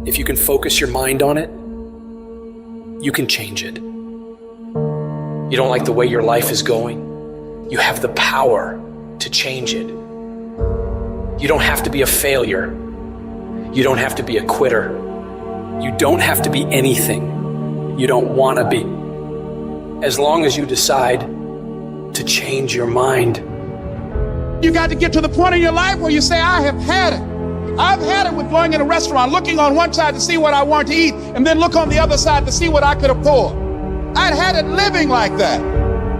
If you can focus your mind on it, you can change it. You don't like the way your life is going? You have the power to change it. You don't have to be a failure. You don't have to be a quitter. You don't have to be anything you don't want to be. As long as you decide to change your mind. You got to get to the point in your life where you say, I have had it. I've had it with going in a restaurant, looking on one side to see what I want to eat, and then look on the other side to see what I could afford. I'd had it living like that.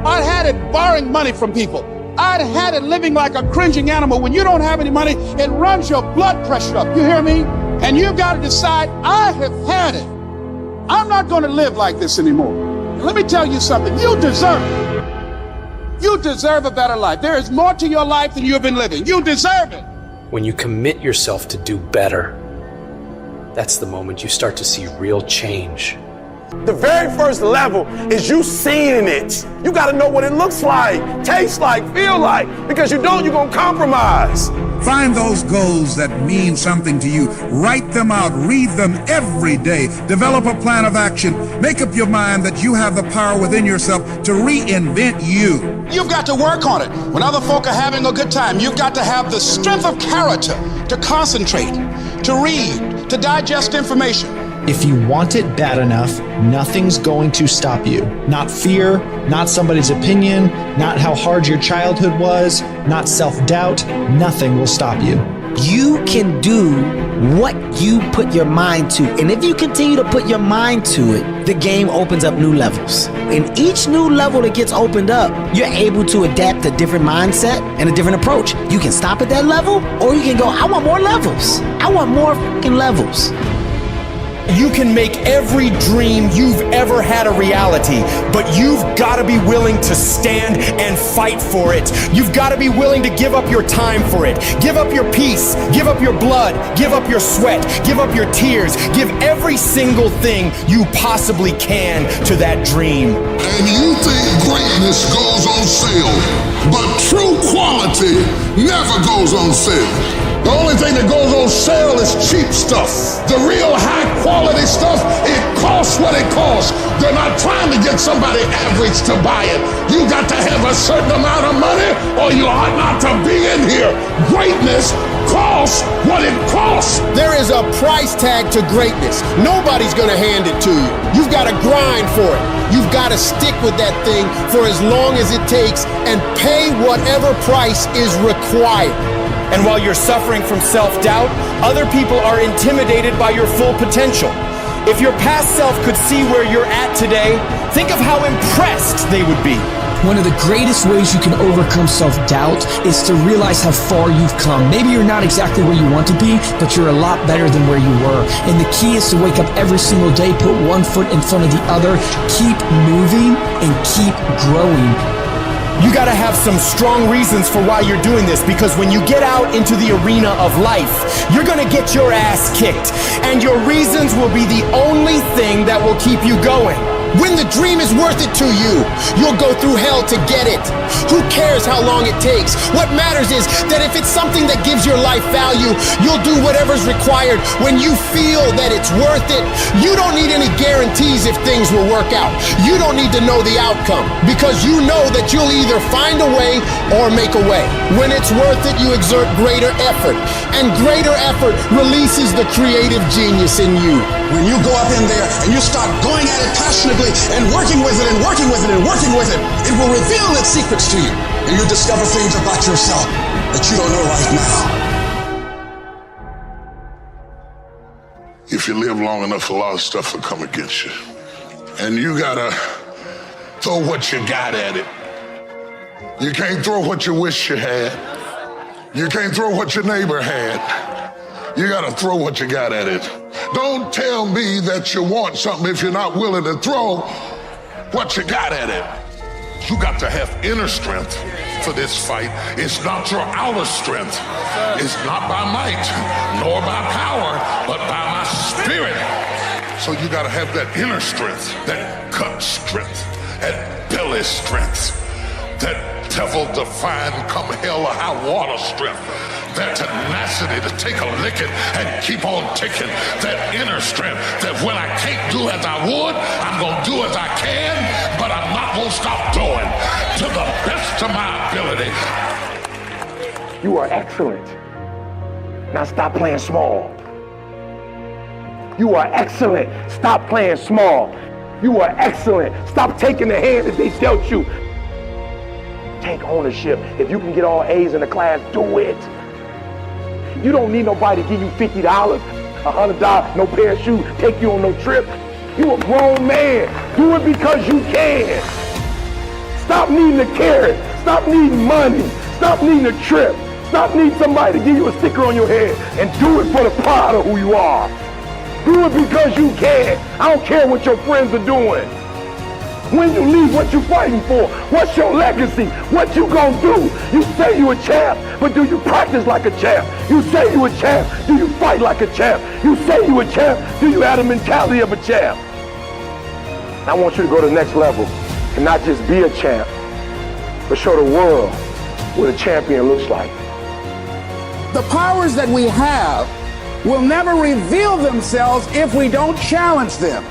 I'd had it borrowing money from people. I'd had it living like a cringing animal. When you don't have any money, it runs your blood pressure up. You hear me? And you've got to decide, I have had it. I'm not going to live like this anymore. And let me tell you something. You deserve it. You deserve a better life. There is more to your life than you've been living. You deserve it. When you commit yourself to do better, that's the moment you start to see real change. The very first level is you seeing it. You got to know what it looks like, tastes like, feel like, because you don't, you're going to compromise. Find those goals that mean something to you. Write them out. Read them every day. Develop a plan of action. Make up your mind that you have the power within yourself to reinvent you. You've got to work on it. When other folk are having a good time, you've got to have the strength of character to concentrate, to read, to digest information. If you want it bad enough, nothing's going to stop you. Not fear, not somebody's opinion, not how hard your childhood was, not self-doubt. Nothing will stop you. You can do what you put your mind to. And if you continue to put your mind to it, the game opens up new levels. In each new level that gets opened up, you're able to adapt a different mindset and a different approach. You can stop at that level, or you can go, I want more levels. I want more fucking levels. You can make every dream you've ever had a reality, but you've got to be willing to stand and fight for it. You've got to be willing to give up your time for it. Give up your peace, give up your blood, give up your sweat, give up your tears, give every single thing you possibly can to that dream. And you think greatness goes on sale, but true quality never goes on sale. The only thing that goes on sale is cheap stuff. The real high quality stuff, it costs what it costs. They're not trying to get somebody average to buy it. You got to have a certain amount of money or you ought not to be in here. Greatness costs what it costs. There is a price tag to greatness. Nobody's gonna hand it to you. You've got to grind for it. You've got to stick with that thing for as long as it takes and pay whatever price is required. And while you're suffering from self-doubt, other people are intimidated by your full potential. If your past self could see where you're at today, think of how impressed they would be. One of the greatest ways you can overcome self-doubt is to realize how far you've come. Maybe you're not exactly where you want to be, but you're a lot better than where you were. And the key is to wake up every single day, put one foot in front of the other, keep moving, and keep growing. You gotta have some strong reasons for why you're doing this, because when you get out into the arena of life, you're gonna get your ass kicked, and your reasons will be the only thing that will keep you going. When the dream is worth it to you, you'll go through hell to get it. Who cares how long it takes? What matters is that if it's something that gives your life value, you'll do whatever's required when you feel that it's worth it. You don't need any guarantees if things will work out. You don't need to know the outcome, because you know that you'll either find a way or make a way. When it's worth it, you exert greater effort, and greater effort releases the creative genius in you. When you go up in there and you start going at it passionately and working with it and working with it and working with it, it will reveal its secrets to you. And you discover things about yourself that you don't know right now. If you live long enough, a lot of stuff will come against you. And you gotta throw what you got at it. You can't throw what you wish you had. You can't throw what your neighbor had. You gotta throw what you got at it. Don't tell me that you want something if you're not willing to throw what you got at it. You got to have inner strength for this fight. It's not your outer strength. It's not by might, nor by power, but by my spirit. So you gotta have that inner strength, that gut strength, that belly strength, that devil-defying come hell or high water strength. that tenacity to take a licking and keep on ticking, that inner strength that when I can't do as I would, I'm going to do as I can, but I'm not going to stop doing to the best of my ability. You are excellent. Now stop playing small. You are excellent. Stop playing small. You are excellent. Stop taking the hand that they dealt you. Take ownership. If you can get all A's in the class, do it. You don't need nobody to give you $50, $100, no pair of shoes, take you on no trip. You a grown man. Do it because you can. Stop needing a carrot. Stop needing money. Stop needing a trip. Stop needing somebody to give you a sticker on your head and do it for the pride of who you are. Do it because you can. I don't care what your friends are doing. When you leave, what you fighting for? What's your legacy? What you gonna do? You say you a champ, but do you practice like a champ? You say you a champ, do you fight like a champ? You say you a champ, do you have the mentality of a champ? I want you to go to the next level and not just be a champ, but show the world what a champion looks like. The powers that we have will never reveal themselves if we don't challenge them.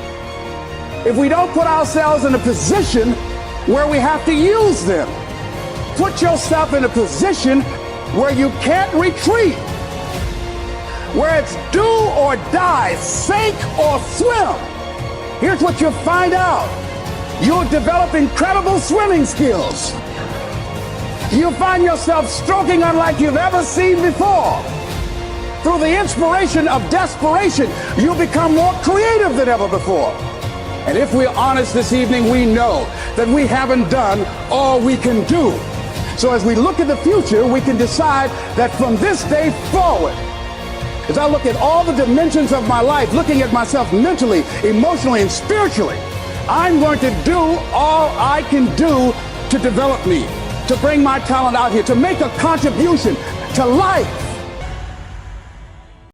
If we don't put ourselves in a position where we have to use them. Put yourself in a position where you can't retreat, where it's do or die, sink or swim. Here's what you'll find out. You'll develop incredible swimming skills. You'll find yourself stroking unlike you've ever seen before. Through the inspiration of desperation, you'll become more creative than ever before. And if we're honest this evening, we know that we haven't done all we can do. So as we look at the future, we can decide that from this day forward, as I look at all the dimensions of my life, looking at myself mentally, emotionally, and spiritually, I'm going to do all I can do to develop me, to bring my talent out here, to make a contribution to life.